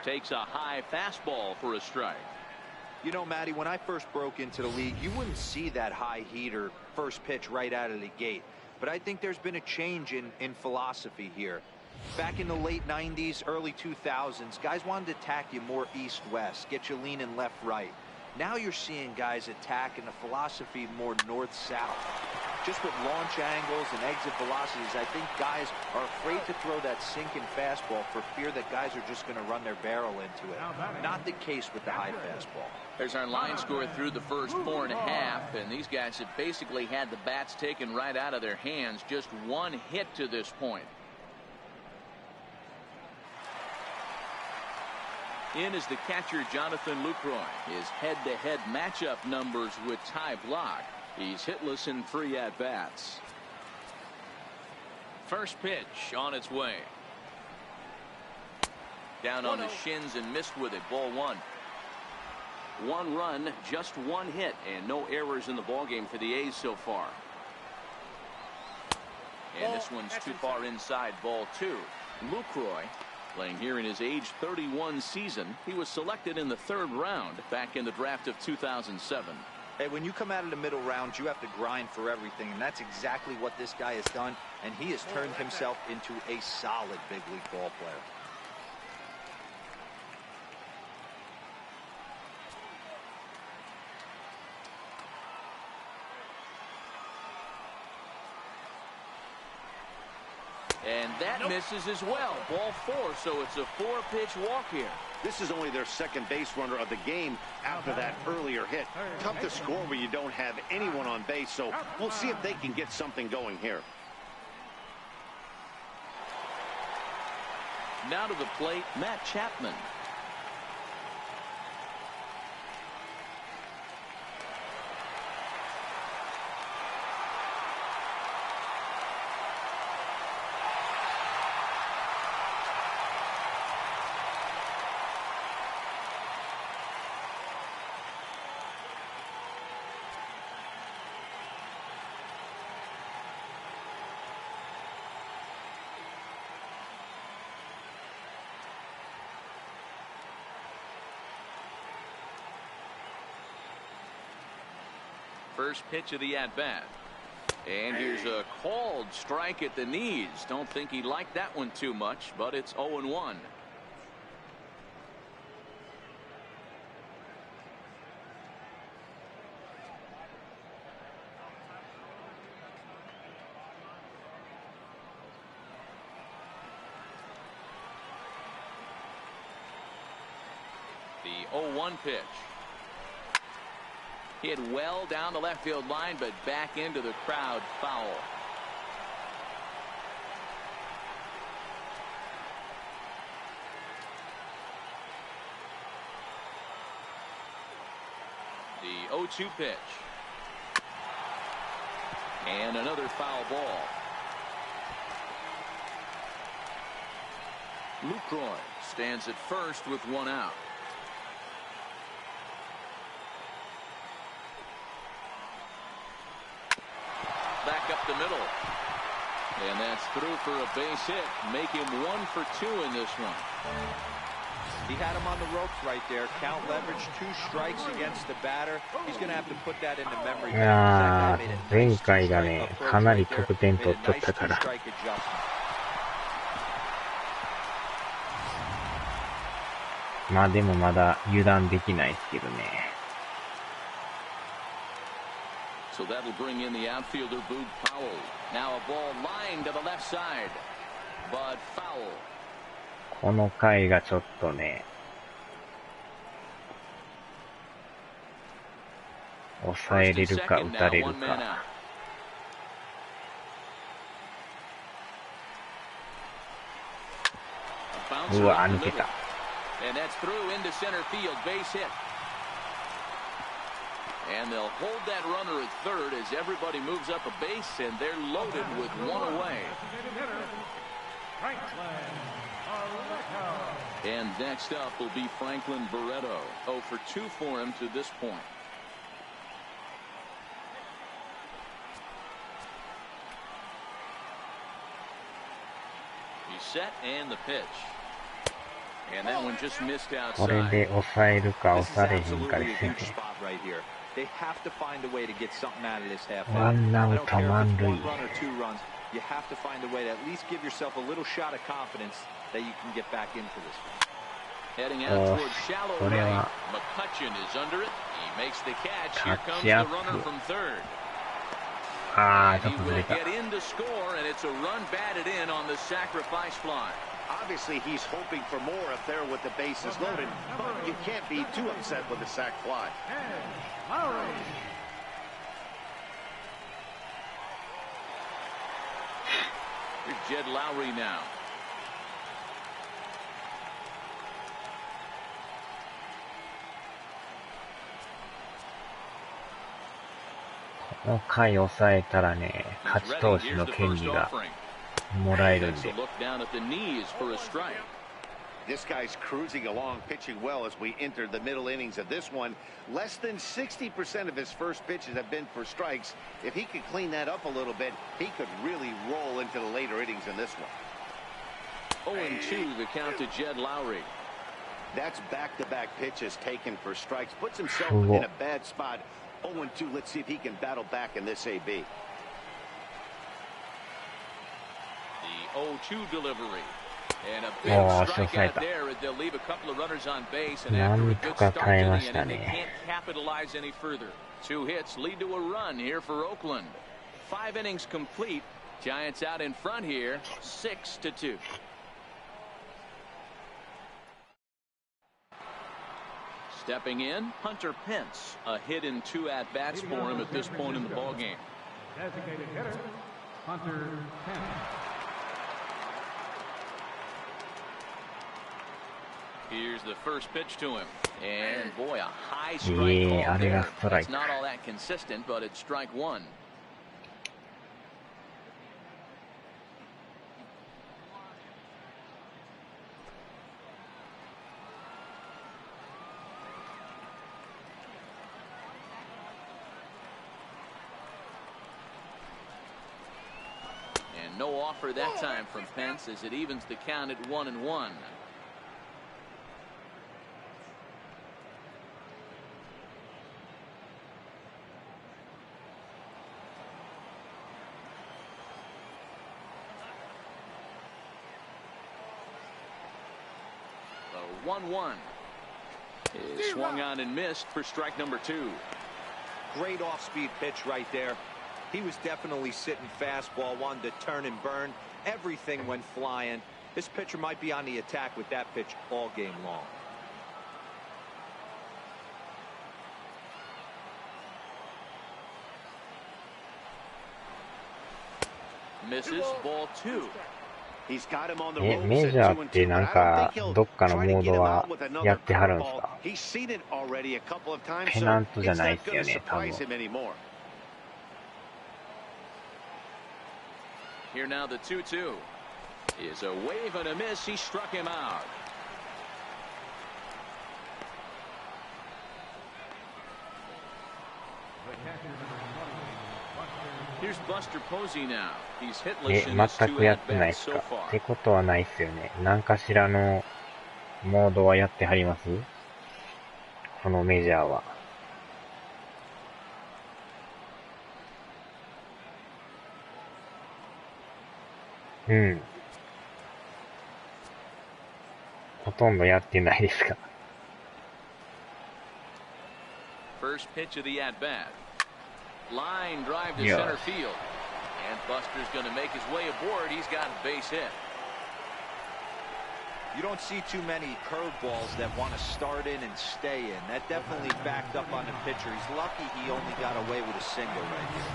Takes a high fastball for a strike. You know, Matty, when I first broke into the league, you wouldn't see that high heater first pitch right out of the gate. But I think there's been a change in philosophy here. Back in the late 90s, early 2000s, guys wanted to attack you more east-west, get you leaning left-right. Now you're seeing guys attack in a philosophy more north-south. Just with launch angles and exit velocities, I think guys are afraid to throw that sinking fastball for fear that guys are just going to run their barrel into it. Not the case with the high fastball. There's our line score through the first 4.5, and these guys have basically had the bats taken right out of their hands. Just one hit to this point. In is the catcher, Jonathan Lucroy. His head-to-head matchup numbers with Ty Block. He's hitless in 3 at-bats. First pitch on its way. Down on the shins and missed with it. Ball 1. 1 run, just 1 hit, and no errors in the ballgame for the A's so far. And this one's too far inside. Ball 2. Lucroy, playing here in his age 31 season. He was selected in the 3rd round back in the draft of 2007. Hey, when you come out of the middle rounds, you have to grind for everything, and that's exactly what this guy has done, and he has turned himself into a solid big league ball player. And that misses as well. Ball 4, so it's a 4-pitch walk here. This is only their second base runner of the game after that earlier hit. Tough to score when you don't have anyone on base, so we'll see if they can get something going here. Now to the plate, Matt Chapman. First pitch of the at-bat. And here's a called strike at the knees. Don't think he liked that one too much, but it's 0-1. The 0-1 pitch. Hit well down the left field line, but back into the crowd. Foul. The 0-2 pitch. And another foul ball. Lucroy stands at first with 1 out. Back up the middle. And that's through for a base hit. Make him 1 for 2 in this one. He had him on the ropes right there. Count leverage, 2 strikes against the batter. He's going to have to put that into memory. いやー、前回がね、かなり得点取っとったから。まあでもまだ油断できないですけどね。So that'll bring in the outfielder, Boog Powell. Now a ball lined to the left side, but foul. この回がちょっとね、抑えれるか打たれるか。うわ、抜けた。And that's through into center field, base hit. And they'll hold that runner at third as everybody moves up a base, and they're loaded with 1 away. And next up will be Franklin Barreto. 0 for 2 for him to this point. He's set, and the pitch. And that one just missed これ outside. で抑えるか This 抑 is えれへんか absolutely で a すよ huge ね。 spot right here. They have to find a way to get something out of this half ワ inning. ンア I ウ don't ト care if 満 it's 塁。 one run or two runs. You have to find a way to at least give yourself a little shot of confidence that you can get back into this one. Heading out towards shallow これ right. は McCutcheon is under it. He makes the catch. Here タッ comes チ the アッ runner プ。 from third. ああ、ちょ He っとず will れた。 get in to score, and it's a run batted in on the sacrifice fly. Obviously, he's hoping for more up there with the bases loaded, but you can't be too upset with the sac fly. Here's Jed Lowry now. この回抑えたらね、勝 He's ち ready. 投手 Here's の the 権 first 利が offering. もらえるん Takes で。 a look down at the knees for a strike. This guy's cruising along, pitching well as we enter the middle innings of this one. Less than 60% of his first pitches have been for strikes. If he could clean that up a little bit, he could really roll into the later innings in this one. 0-2 the count to Jed Lowry. That's back-to-back pitches taken for strikes. Puts himself Cool. in a bad spot. 0-2. Let's see if he can battle back in this AB. The 0-2 delivery. And a big Oh, strikeout so there as they'll leave a couple of runners on base, and な after ん a と good か start to 耐え the まし inning, た they ね。 can't capitalize any further. 2 hits lead to a run here for Oakland. 5 innings complete. Giants out in front here, 6-2. Stepping in, Hunter Pence. A hit in 2 at-bats for him at this point in the ballgame. Designated hitter, Hunter Pence. Here's the first pitch to him. And boy, a high strike call Yeah, there. strike. That's not all that consistent, but it's strike 1. And no offer that time from Pence as it evens the count at 1-1. The 1-1 is swung on and missed for strike number 2. Great off-speed pitch right there. He was definitely sitting fastball, wanted to turn and burn. Everything went flying. This pitcher might be on the attack with that pitch all game long. Misses, ball 2. He's got him on the え、 ropes メ at ジャ 2-2, ーってなん but I don't か think he'll どっかの try to モー get ド him は out with や another ってはるんです curveball. か？ He's seen it already a couple of times, ペ so ナントじゃ it's ない not ですよ going to ね、多分。 surprise him anymore. Here now the 2-2 is a wave and a miss. He struck him out. Here's Buster Posey now. He's え、 hitless in his 全 2 くやってないっ at-bats す so か？ far. ってことはないっすよね。何かしらのモードはやってはります？このメジャーは。うん。ほとんどやってないですか？ First pitch of the at-bat. Line drive to Yes. center field. And Buster's going to make his way aboard. He's got a base hit. You don't see too many curveballs that want to start in and stay in. That definitely backed up on the pitcher. He's lucky he only got away with a single right here.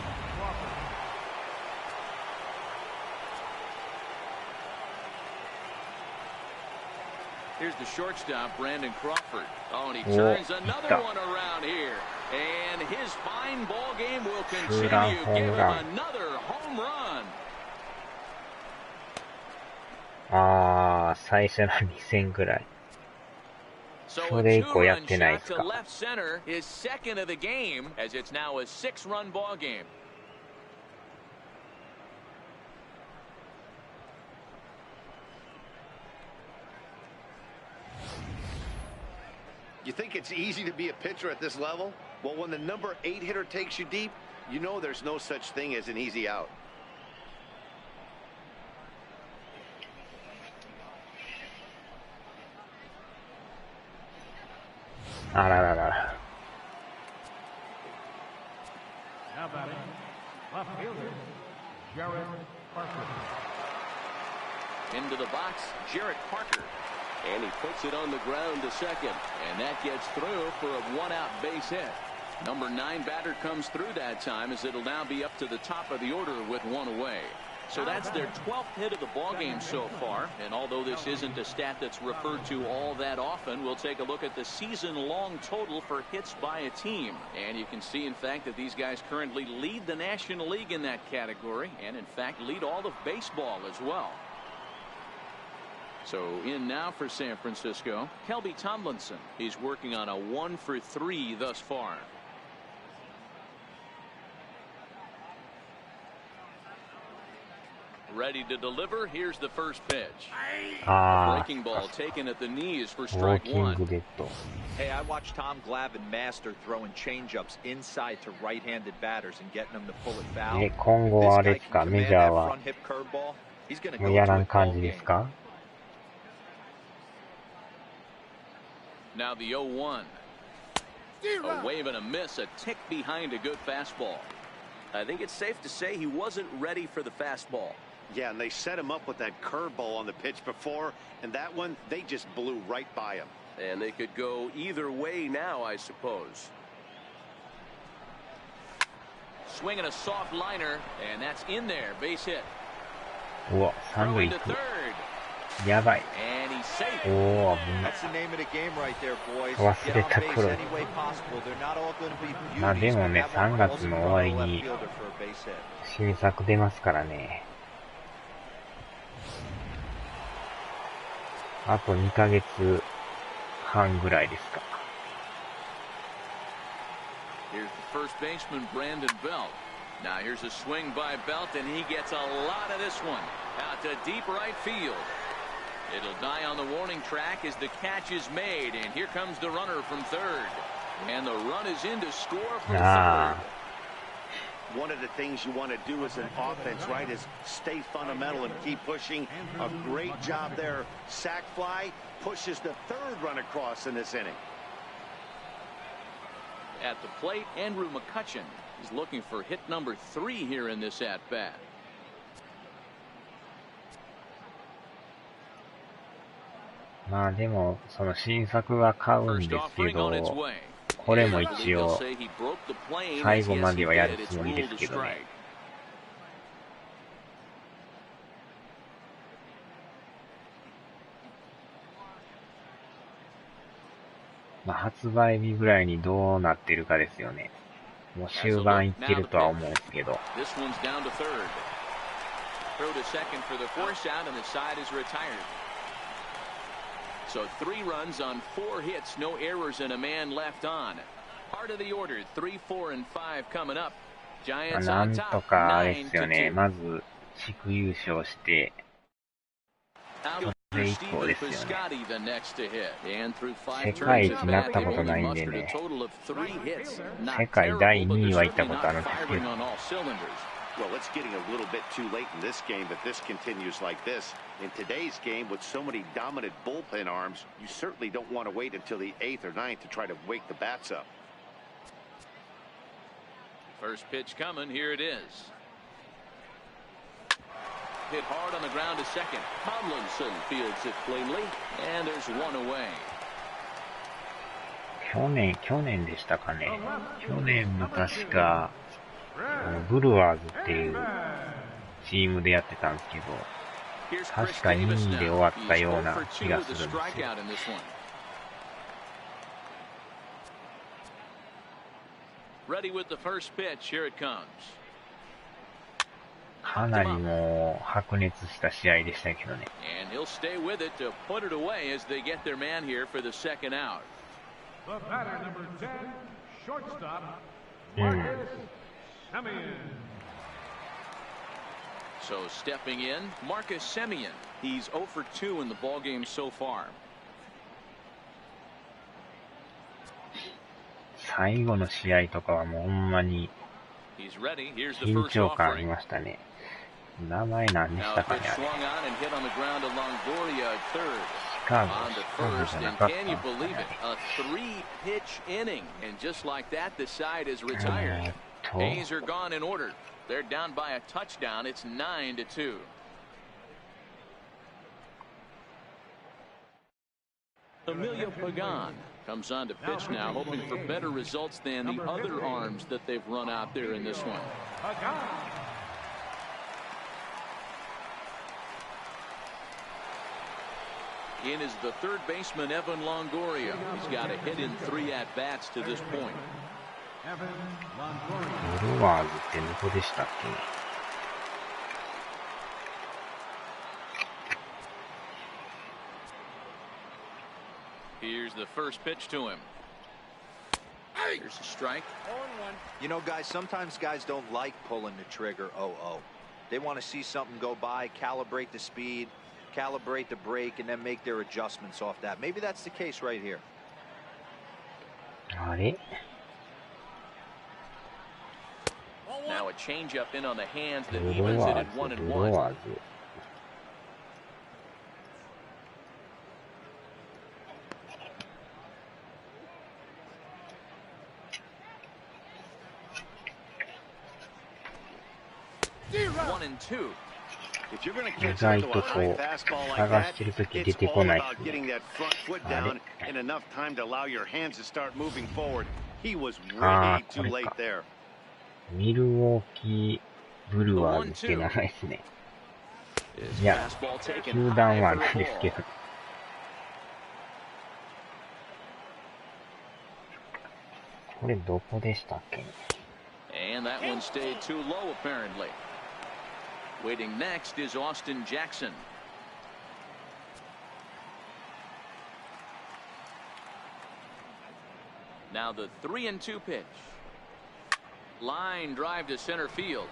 Here's the shortstop, Brandon Crawford. Oh, and he Oh, turns another stop. one around here. And his fine ball game will Two-run continue. home Give him run. another home run. あー、最初の2戦ぐらい。 So そ a れ以降やっ 2-run てないっ shot す to か？ left center, his second of the game, as it's now a 6-run ball game. You think it's easy to be a pitcher at this level? Well, when the number 8 hitter takes you deep, you know there's no such thing as an easy out. あららら。 Now batting, left fielder, Jarrett Parker. Into the box, Jarrett Parker. And he puts it on the ground to second. And that gets through for a one-out base hit. Number 9 batter comes through that time, as it'll now be up to the top of the order with one away. So that's their 12th hit of the ballgame so far. And although this isn't a stat that's referred to all that often, we'll take a look at the season-long total for hits by a team. And you can see, in fact, that these guys currently lead the National League in that category, and in fact lead all of baseball as well. So in now for San Francisco, Kelby Tomlinson. He's working on a 1-for-3 thus far. Ready to deliver. Here's the first pitch. A breaking ball taken at the knees for strike one. Hey, I watched Tom Glavine master throwing changeups inside to right-handed batters and getting them to pull it foul. 今後はあれですか、メジャーはもうやらん感じですか? Now the 0-1. A wave and a miss, a tick behind a good fastball. I think it's safe to say he wasn't ready for the fastball. Yeah, and they set him up with that curveball on the pitch before, and that one, they just blew right by him. And they could go either way now, I suppose. Swinging a soft liner, and that's in there, base hit. うわ、三塁行く。やばい。おお、危ない。忘れた頃。まあでもね、3月の終わりに新作出ますからね。あと2ヶ月半ぐらいですか。Here's the first baseman, Brandon Belt. Now here's a swing by Belt, and he gets a lot of this one out to deep right field. It'll die on the warning track as the catch is made, and here comes the runner from third. And the run is in to score from third. One of the things you want to do as an offense, right, is stay fundamental and keep pushing. A great job there. Sac fly pushes the third run across in this inning. At the plate, Andrew McCutchen is looking for hit number 3 here in this at-bat. .まあでもその新作は買うんですけど、これも一応最後まではやるつもりですけどね。まあ発売日ぐらいにどうなってるかですよね。もう終盤いってるとは思うんですけど。So 3 runs on 4 hits, no errors, and a man left on. Part of the order, 3, 4, and 5 coming up. Giants な on んと top, かあれですよね。 9-2. まず地区優勝して、それ以降ですよね。世界一になったことないんでね。世界第2位は行ったことあるんですけど。Well, it's getting a little bit too late in this game if this continues like this. In today's game, with so many dominant bullpen arms, you certainly don't want to wait until the 8th or 9th to try to wake the bats up. First pitch coming, here it is. Hit hard on the ground to second. Tomlinson fields it cleanly, and there's one away. 去年でしたかね。去年も確か、ブルワーズっていうチームでやってたんですけど、確か2位で終わったような気がするんですよ。かなりもう白熱した試合でしたけどね。So stepping in, Marcus Semien. He's 0 for 2 in the ballgame so far. 最後の試合とかはもうほんまに緊張感ありましたね。名前何でしたかね、あれ。シカゴじゃなかったんですかね。A's are gone in order. They're down by a touchdown. It's 9-2. Emilio Pagan comes on to pitch now, hoping for better results than the other arms that they've run out there in this one. In is the third baseman, Evan Longoria. He's got a hit in 3 at-bats to this point. ブルワーズってどこでしたっけね。Here's the first pitch to him. Here's a strike. You know, guys, sometimes guys don't like pulling the trigger 0-0. They want to see something go by, calibrate the speed, calibrate the brake, and then make their adjustments off that. Maybe that's the case right here. あれ？Now a changeup in on the hands that evens it at 1-1. If you're going to catch into a high fastball like that, it's all about getting that front foot down in enough time to allow your hands to start moving forward. He was way too late there. ミルウォーキーブルワーズっていう名前ですね。いや、球団はなんですけど。これどこでしたっけ？ And that one stayed too low apparently. Waiting next is Austin Jackson. Now the 3-2 pitch. Line drive to center field.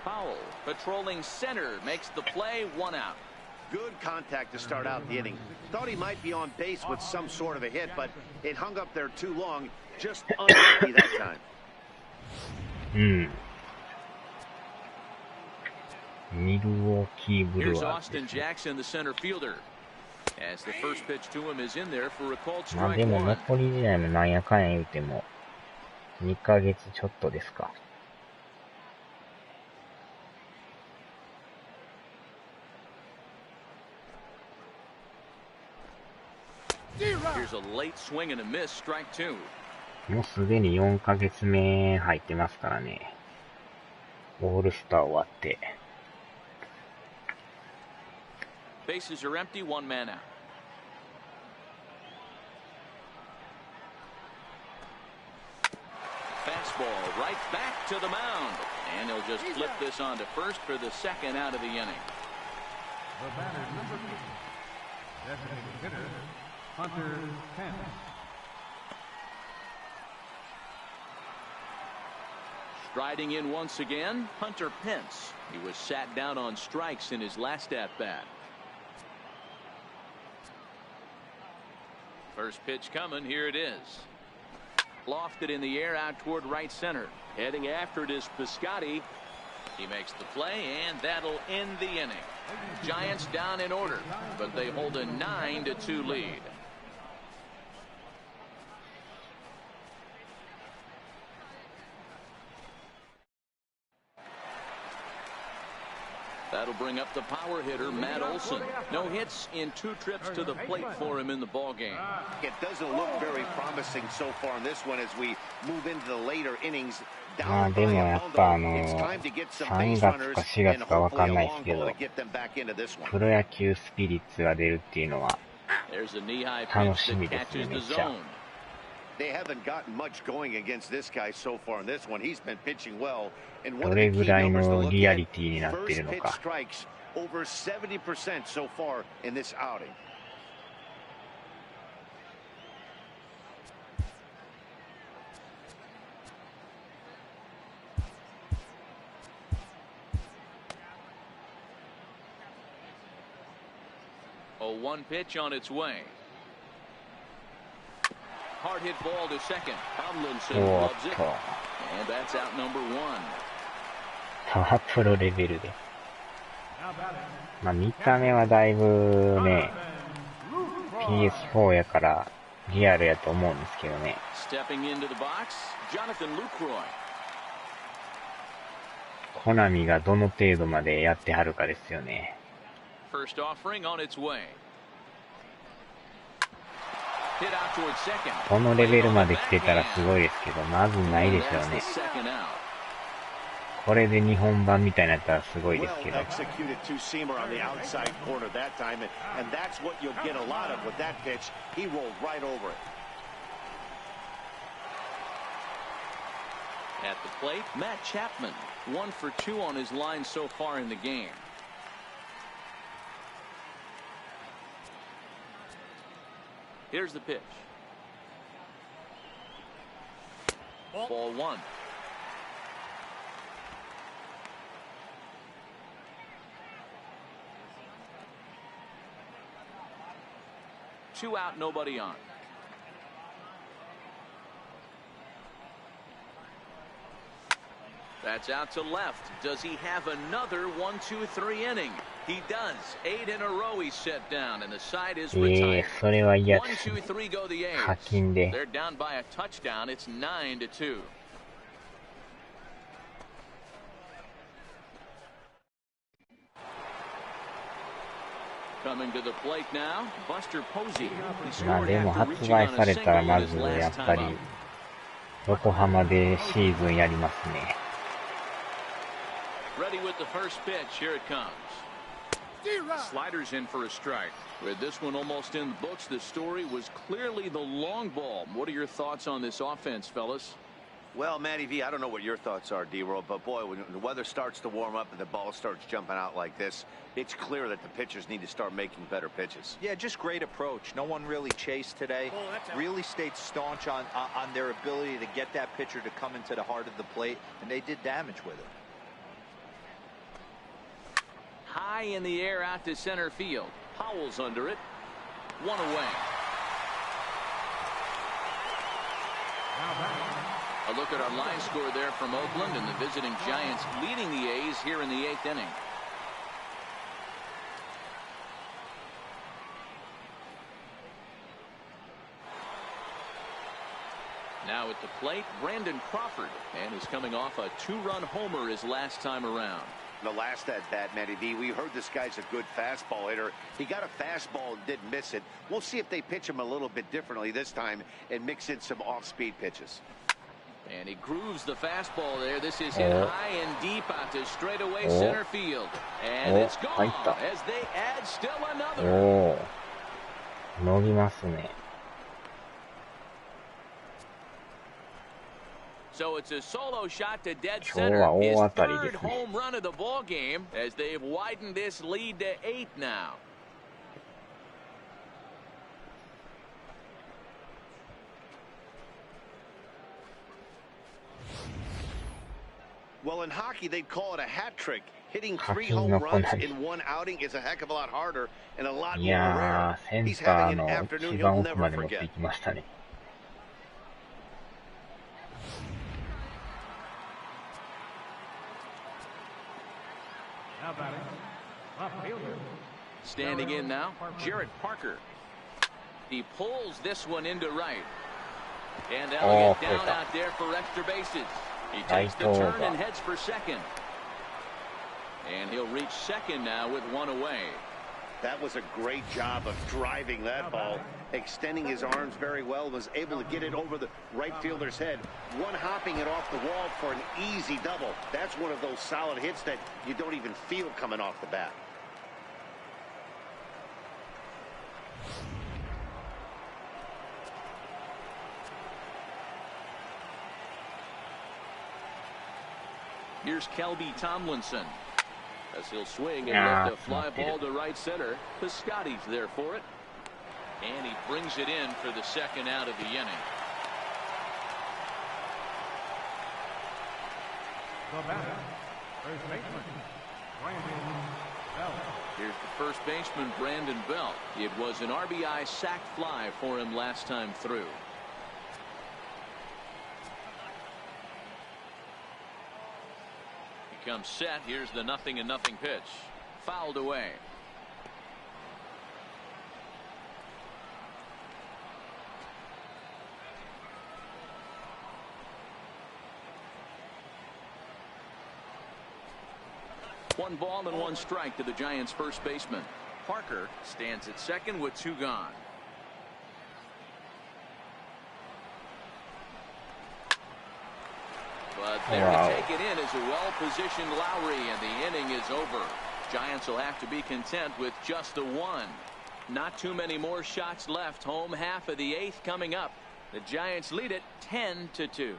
Powell patrolling center makes the play, 1 out. Good contact to start out the inning. Thought he might be on base with some sort of a hit, but it hung up there too long. Just unlucky that time. Here's Austin Jackson, the center fielder. As the first pitch to him is in there for a called strike でも 1. 残り試合もなんやかんや言うても2ヶ月ちょっとですか。Here's a late swing and a miss, strike 2. もうすでに4ヶ月目入ってますからね。オールスター終わって。Bases are empty, 1 man out. Fastball right back to the mound. And he'll just flip this on to first for the second out of the inning. The batter, number 2, designated hitter, Hunter Pence. Striding in once again, Hunter Pence. He was sat down on strikes in his last at-bat. First pitch coming, here it is. Lofted in the air out toward right center. Heading after it is Piscotty. He makes the play, and that'll end the inning. Giants down in order, but they hold a 9-2 lead. That'll bring up the power hitter, Matt Olson. No hits in 2 trips to the plate for him in the ballgame. It doesn't look very promising so far in this one as we move into the later innings. まあでもやっぱ3月か4月かわかんないですけど、プロ野球スピリッツが出るっていうのは楽しみですね、めっちゃ。どれぐらいのリアリティになっているのか。1 pitch on its way. hard hit ball to second. Tomlinson おーっ loves it. と、 And that's out number one. パワープロレベルで。 Now batting. まあ見た目はだいぶね、PS4 やからリアルやと思うんですけどね。 Stepping into the box, Jonathan Lucroy. コナミがどの程度までやってはるかですよね。 First offering on its way. Hit out towards second. このレベルまで来てたらすごいですけど、まずないでしょう That's ね。 the second out. これで日本版みたいになったらすごいですけど。 Well executed two-seamer on the outside corner that time, and that's what you'll get a lot of with that pitch. He rolled right over it. At the plate, Matt Chapman, 1 for 2 on his line so far in the game. Here's the pitch. Ball 1. Two out, nobody on. That's out to left. Does he have another 1-2-3 inning? He does. 8 in a row he's set down, and the side is retired. それは嫌です。 1-2-3 go the 課 A's. 金で。 They're down by a touchdown. It's 9-2. Coming to the plate now, Buster Posey. He まあ scored でも after 発 reaching 売 on さ a れたら single in ま his ずやっ last ぱ time り up. 横浜でシーズンやりますね。 Ready with the first pitch. Here it comes. Sliders in for a strike. With this one almost in the books, the story was clearly the long ball. What are your thoughts on this offense, fellas? Well, Matty V, I don't know what your thoughts are, D-Roll, but boy, when the weather starts to warm up and the ball starts jumping out like this, it's clear that the pitchers need to start making better pitches. Yeah, just great approach. No one really chased today. Really stayed staunch on their ability to get that pitcher to come into the heart of the plate, and they did damage with it. High in the air out to center field. Howell's under it. One away. Now batting. A look at our line score there from Oakland, and the visiting Giants leading the A's here in the 8th inning. Now at the plate, Brandon Crawford, and he's coming off a 2-run homer his last time around. The last at bat, Matty V, we heard this guy's a good fastball hitter. He got a fastball and didn't miss it. We'll see if they pitch him a little bit differently this time and mix in some off-speed pitches. And he grooves the fastball there. This is hit high and deep out to straightaway center field. And it's gone as they add still another. おー、伸びますね。 So it's a solo shot to dead 今日は center. His 大当たりで third すね。 home run of the ball game as they've widened this lead to 8 now. Well, in hockey, they'd call it a hat trick. Hitting 課 3 金 home のコ runs ナミ。 in one outing is a heck of a lot harder and a lot い more や rare. ー、セン He's ター having an の afternoon 一 he'll 番奥ま never で持って forget. いきましたね。 Now batting. Left fielder. Standing in now, Jarrett Parker. He pulls this one into right. And Elliott down out there for extra bases. He takes the turn and heads for second. And he'll reach second now with one away. That was a great job of driving that ball, extending his arms very well, was able to get it over the right fielder's head, one-hopping it off the wall for an easy double. That's one of those solid hits that you don't even feel coming off the bat. Here's Kelby Tomlinson. As he'll swing and lift a fly ball to right center. Piscotty's there for it. And he brings it in for the second out of the inning. The batter. First baseman. Brandon Belt. Here's the first baseman, Brandon Belt. It was an RBI sac fly for him last time through. comes set. Here's the 0-0 pitch. Fouled away. One ball and one strike to the Giants' first baseman. Parker stands at second with 2 gone. But there to take it in is a well-positioned Lowry, and the inning is over. Giants will have to be content with just a 1. Not too many more shots left. Home half of the 8th coming up. The Giants lead it 10-2.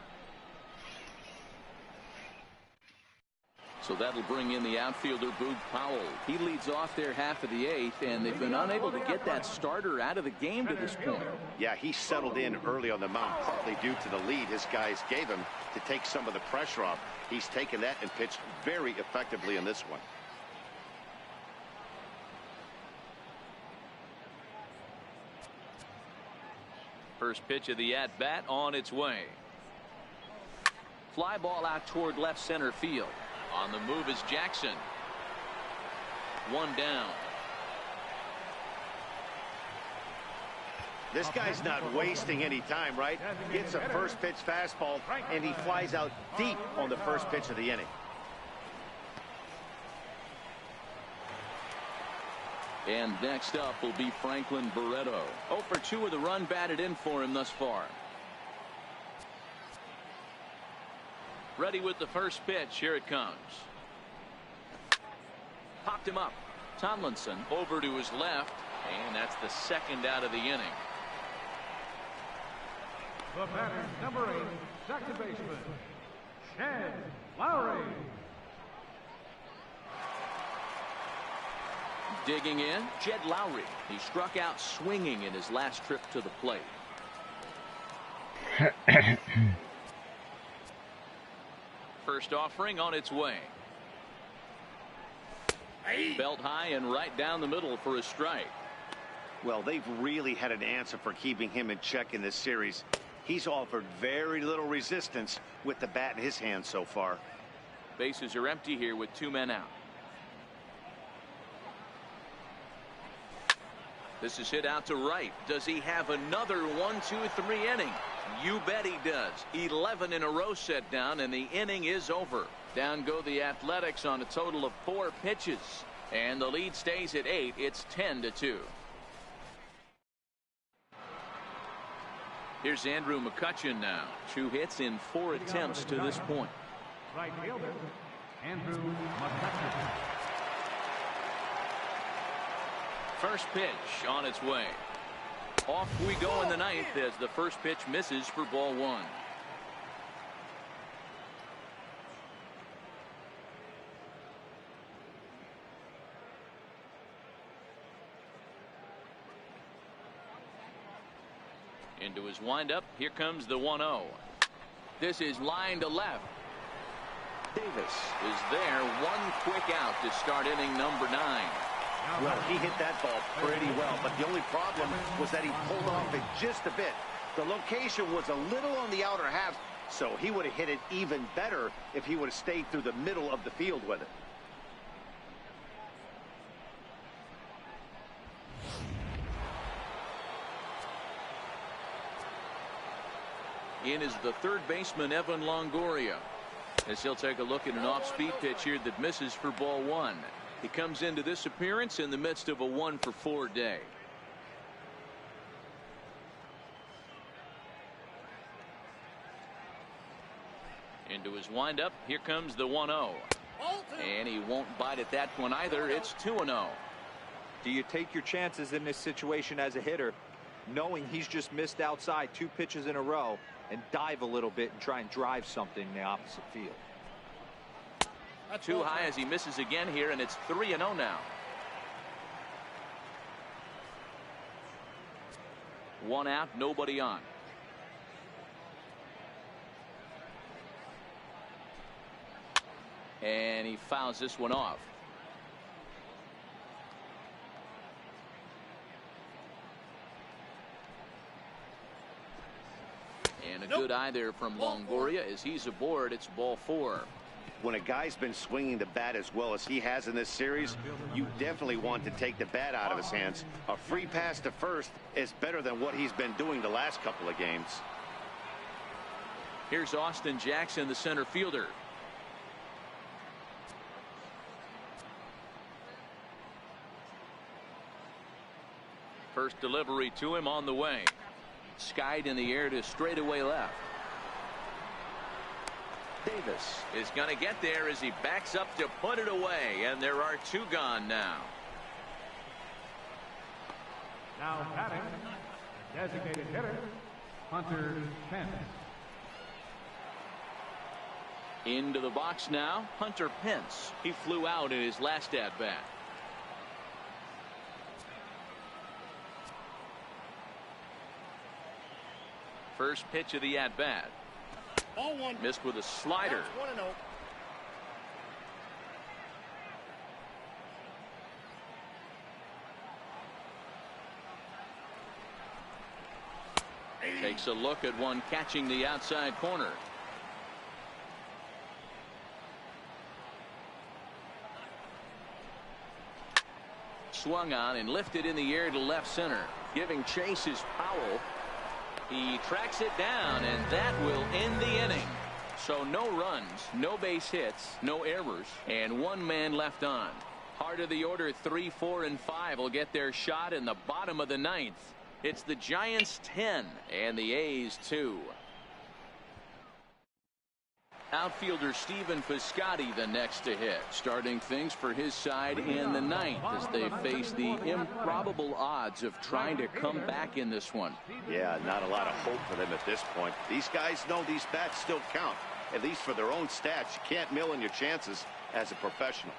So that'll bring in the outfielder Boog Powell. He leads off their half of the 8th, and they've been unable to get that starter out of the game to this point. Yeah, he settled in early on the mound, partly due to the lead his guys gave him to take some of the pressure off. He's taken that and pitched very effectively in this one. First pitch of the at-bat on its way. Fly ball out toward left center field. On the move is Jackson. 1 down. This guy's not wasting any time, right? Gets a first pitch fastball, and he flies out deep on the first pitch of the inning. And next up will be Franklin Barreto. 0 for 2 with a run batted in for him thus far. Ready with the first pitch. Here it comes. Popped him up. Tomlinson over to his left, and that's the 2nd out of the inning. The batter, number 8, second baseman, Jed Lowry. Digging in, Jed Lowry. He struck out swinging in his last trip to the plate. First offering on its way. Belt high and right down the middle for a strike. Well, they've really had an answer for keeping him in check in this series. He's offered very little resistance with the bat in his hand so far. Bases are empty here with 2 men out. This is hit out to right. Does he have another 1, 2, 3 inning? You bet he does. 11 in a row set down, and the inning is over. Down go the Athletics on a total of 4 pitches, and the lead stays at 8. It's 10-2. Here's Andrew McCutchen now. 2 hits in 4 attempts to this point. Right fielder, Andrew McCutchen. First pitch on its way. Off we go in the 9th as the first pitch misses for ball 1. Into his windup. Here comes the 1-0. This is line to left. Davis is there. 1 quick out to start inning number 9. Well, he hit that ball pretty well, but the only problem was that he pulled off it just a bit. The location was a little on the outer half, so he would have hit it even better if he would have stayed through the middle of the field with it. In is the 3rd baseman, Evan Longoria, as he'll take a look at an off-speed pitch here that misses for ball 1. He comes into this appearance in the midst of a 1 for 4 day. Into his windup. Here comes the 1-0. And he won't bite at that one either. It's 2-0. Do you take your chances in this situation as a hitter, knowing he's just missed outside 2 pitches in a row, and dive a little bit and try and drive something in the opposite field? Too high as he misses again here, and it's 3-0 now. 1 out, nobody on. And he fouls this one off. And a good eye there from Longoria as he's aboard. It's ball 4. when a guy's been swinging the bat as well as he has in this series, you definitely want to take the bat out of his hands. A free pass to first is better than what he's been doing the last couple of games. Here's Austin Jackson, the center fielder. First delivery to him on the way. Skied in the air to straightaway left. Davis is going to get there as he backs up to put it away, and there are two gone now. Now batting, designated hitter, Hunter Pence. Into the box now, Hunter Pence. He flew out in his last at-bat. First pitch of the at-bat. Missed with a slider. Takes a look at one catching the outside corner. Swung on and lifted in the air to left center. Giving chase is Powell. He tracks it down, and that will end the inning. So no runs, no base hits, no errors, and one man left on. Heart of the order 3, 4, and 5 will get their shot in the bottom of the ninth. It's the Giants 10 and the A's 2. Outfielder Stephen Piscotty the next to hit, starting things for his side in the ninth as they face the improbable odds of trying to come back in this one. Yeah, not a lot of hope for them at this point. These guys know these bats still count, at least for their own stats. You can't mill in your chances as a professional.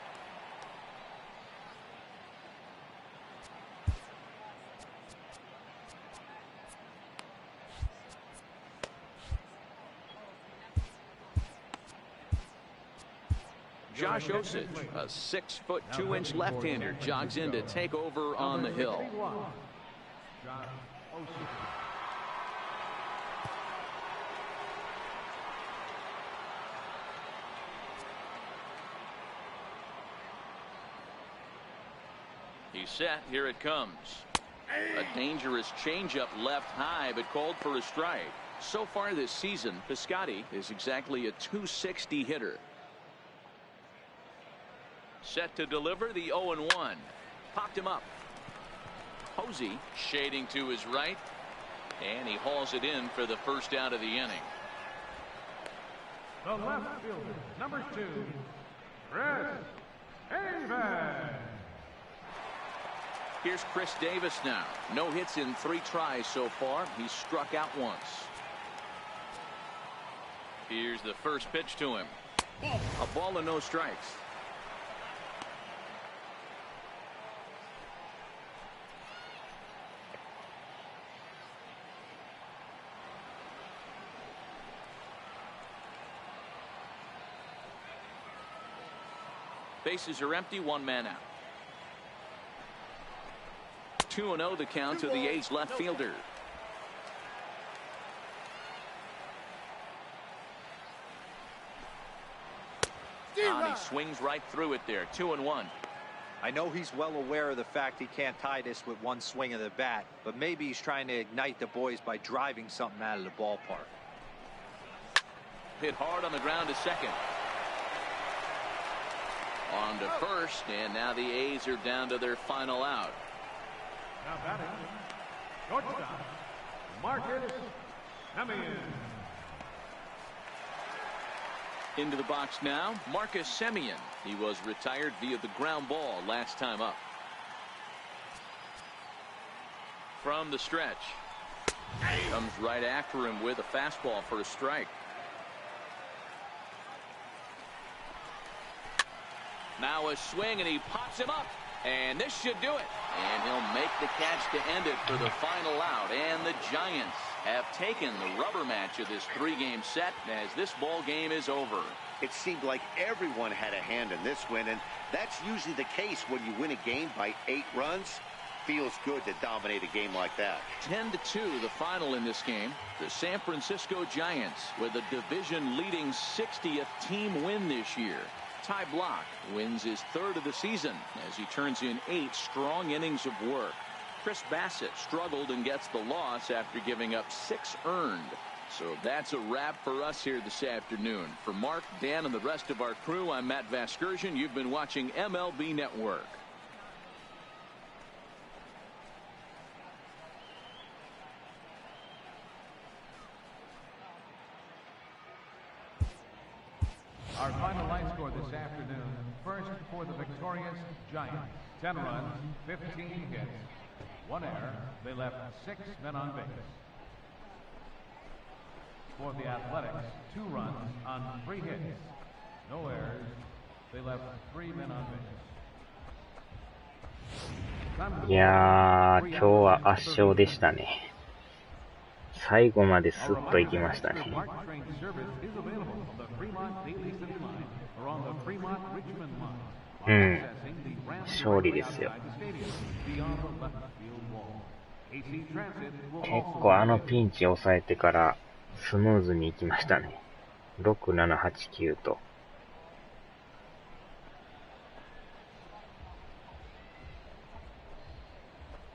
Josh Osich, a 6' 2" left-hander, jogs in to take over on the hill. He's set. Here it comes. A dangerous changeup left high, but called for a strike. So far this season, Piscotty is exactly a .260 hitter. Set to deliver the 0-1. Popped him up. Posey shading to his right, and he hauls it in for the first out of the inning. The left fielder, number 2, Chris Davis. Here's Chris Davis now. No hits in 3 tries so far. He's struck out once. Here's the first pitch to him. A ball and no strikes. Bases are empty, one man out. 2-0 the count to the A's left fielder. He swings right through it there. 2-1. I know he's well aware of the fact he can't tie this with one swing of the bat, but maybe he's trying to ignite the boys by driving something out of the ballpark. Hit hard on the ground to second. On to first, and now the A's are down to their final out. Now batting, shortstop, Marcus Semien. Into the box now, Marcus Semien. He was retired via the ground ball last time up. From the stretch. Comes right after him with a fastball for a strike. Now a swing, and he pops him up. And this should do it. And he'll make the catch to end it for the final out. And the Giants have taken the rubber match of this 3-game set as this ball game is over. It seemed like everyone had a hand in this win, and that's usually the case when you win a game by 8 runs. feels good to dominate a game like that. 10-2, the final in this game. The San Francisco Giants with a division-leading 60th team win this year. Ty Block wins his third of the season as he turns in 8 strong innings of work. Chris Bassett struggled and gets the loss after giving up 6 earned. So that's a wrap for us here this afternoon. For Mark, Dan, and the rest of our crew, I'm Matt Vasgersian. You've been watching MLB Network. Our final line score this afternoon. First for the victorious Giants. 10 runs, 15 hits, 1 error. They left 6 men on base. For the Athletics, 2 runs on 3 hits, no errors. They left 3 men on base. いやー、今日は圧勝でしたね。最後までスッといきましたね。うん、勝利ですよ。結構あのピンチ抑えてからスムーズにいきましたね。6、7、8、9と。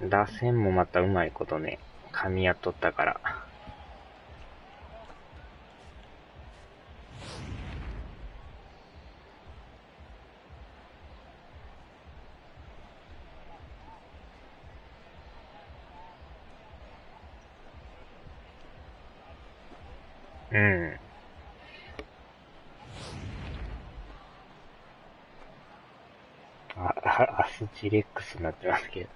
打線もまたうまいことね、噛み合っとったから。うん。アスチレックスになってますけど。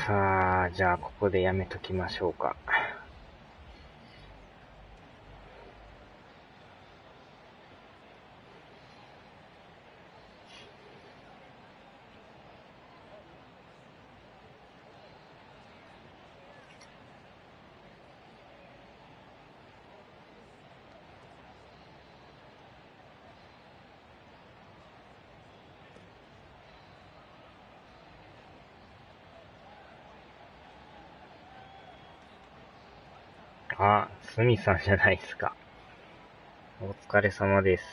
さあ、じゃあここでやめときましょうか。あ、すみさんじゃないですか。お疲れ様です。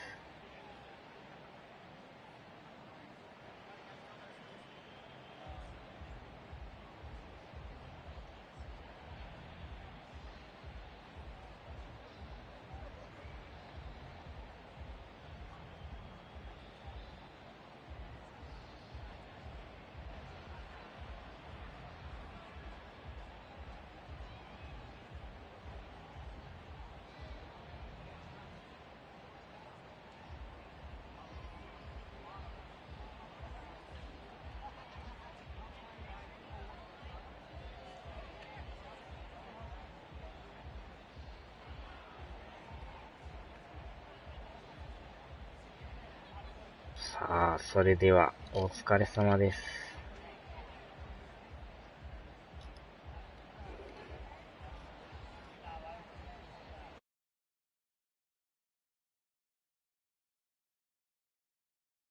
さあ、それではお疲れ様です。